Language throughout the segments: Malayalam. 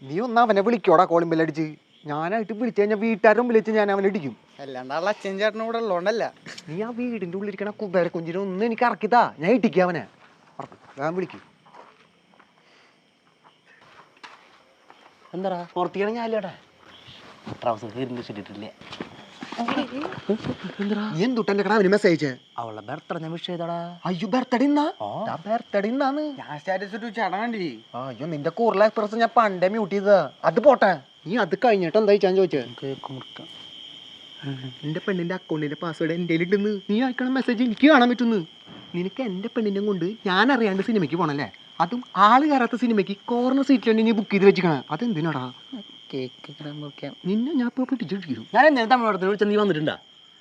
നീ ഒന്നാ അവനെ വിളിക്കോടാ കോളിംഗ് ബെല്ലടിച്ച്. ഞാനായിട്ട് വിളിച്ചു കഴിഞ്ഞാൽ വീട്ടുകാരും വിളിച്ച് ഞാൻ അവനെ ഇടിക്കും. അല്ലാണ്ട് അച്ഛൻ ചേട്ടനും കൂടെ ഉള്ളോണ്ടല്ല. നീ ആ വീടിന്റെ ഉള്ളിരിക്കണ കുബേര കുഞ്ചിനെ ഒന്ന് എനിക്ക് ഇറക്കിത്താ, ഞാൻ ഇടിക്കാം അവനെ. ഞാൻ വിളിക്കും. എന്താടാ പുറത്തേക്കാണ് ഞാനില്ലടാ ട്രൗസർ ഇട്ടിട്ടില്ല. നീ എന്തുട്ടെ അവന് മെസ്സേജ്? അവളുടെ ബർത്ത്ഡേ ഞാൻ വിഷ് ചെയ്തടാ. അയ്യോ ബർത്ത്ഡേ ബർത്ത്ഡേ ഇന്നാണ്. ഞാൻ സ്റ്റാറ്റസ് ഇട്ട് ചടങ്ങണ്ടി. അയ്യോ നിന്റെ കൂറല എക്സ്പ്രസ് ഞാൻ പണ്ടേ മ്യൂട്ട് ചെയ്തതാ. അത് പോട്ടെ, നീ അത് കഴിഞ്ഞിട്ട് എന്താ ഞാൻ ചോദിച്ചത്? എന്റെ പെണ്ണിന്റെ അക്കൗണ്ടിന്റെ പാസ്വേഡ് എന്റെ ഇട്ടെന്ന് നീ അയക്കണ മെസ്സേജ് എനിക്ക് കാണാൻ പറ്റുന്നു. നിനക്ക് എന്റെ പെണ്ണിനെ കൊണ്ട് ഞാൻ അറിയാണ്ട് സിനിമയ്ക്ക് പോണല്ലേ, അതും ആള് കയറാത്ത സിനിമയ്ക്ക് കോർണർ സീറ്റിലാണ് നീ ബുക്ക് ചെയ്ത് വെച്ചിക്കണ. അതെന്തിനാടാ? കേക്ക് മുറിക്കാം. നിന്നെ ഞാൻ ഇപ്പോൾ പിടിച്ചിരിക്കും. ഞാൻ എന്തെങ്കിലും തമിഴ്നാട്ടിൽ വിളിച്ചാൽ നീ വന്നിട്ടുണ്ടാ?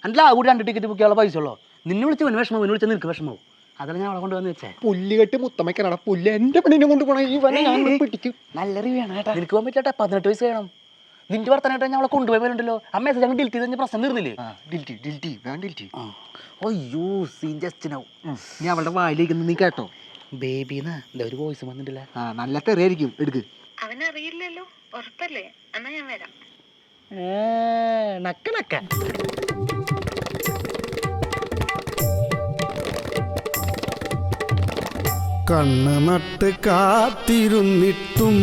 എൻ്റെ ആ കൂടി 2 ടിക്കറ്റ് ബുക്ക് ചെയ്യാനുള്ള പൈസ ഉള്ളോ? നിന്നെ വിളിച്ച് അവന് വിഷമം, ഇവന് വിളിച്ചാൽ നിനക്ക് വിഷമാവും. അതല്ല ഞാൻ അവളെ കൊണ്ടുവന്ന് വെച്ചേ. പുല്ലുകെട്ട് മുത്തമ്മയ്ക്കാണാ പുല്ല് എന്റെ പെണ്ണിനെ കൊണ്ട് പോണ പിടിക്കും. നല്ല റിവ്യൂ ആണ് കേട്ടോ. നിനക്ക് പോകാൻ പറ്റാ, 18 വയസ്സ് വേണം. നിന്റെ വർത്തനായിട്ട് ഞാൻ അവളെ കൊണ്ടുപോയി പോലുണ്ടല്ലോ. ആ മെസ്സേജ് അങ്ങ് ഡിലീറ്റ് ചെയ്ത് പ്രശ്നം തീർന്നില്ലേ? അയ്യോ സീൻ ജസ്റ്റ് നൗ. നീ അവളുടെ വായിലേക്ക് നീ കേട്ടോ ബേബിന്ന് ഒരു വോയിസ് വന്നിട്ടില്ല. നല്ല തെറിയായിരിക്കും. എടുക്ക്. അവനറിയില്ലല്ലോ, ഉറപ്പല്ലേ? എന്നാ ഞാൻ വരാം. നക്ക നക്ക. കണ്ണ് നട്ട് കാത്തിരുന്നിട്ടും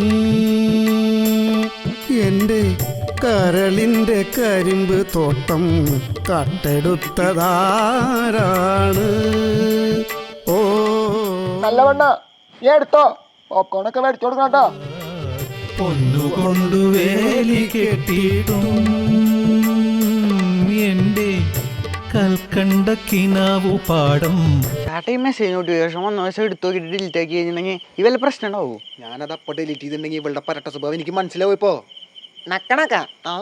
എൻ്റെ കരളിൻ്റെ കരിമ്പ് തോട്ടം കട്ടെടുത്തതാരാണ്? ഓ നല്ലവണ്ണ നീ എടുത്തോ, പോപ്കോണൊക്കെ മേടിച്ചു കൊടുക്കണം കേട്ടോ. പൊന്നുകൊണ്ടു വേലി കെട്ടിയിട്ടും എൻ്റെ കൽക്കണ്ട കിനാവു പാടം. ചേട്ടാ ഈ മെസ്സേജ് നോട്ടിഫിക്കേഷൻ വന്ന ദിവസം എടുത്തു നോക്കിയിട്ട് ഡിലീറ്റ് ആക്കി കഴിഞ്ഞിട്ടുണ്ടെങ്കിൽ ഈ വല്ല പ്രശ്നം ഉണ്ടാവും. ഞാനത് അപ്പോൾ ഡിലീറ്റ് ചെയ്തിട്ടുണ്ടെങ്കിൽ ഇവളുടെ പരട്ട സ്വഭാവം എനിക്ക് മനസ്സിലാവും. ഇപ്പോ നക്കണക്ക. ആ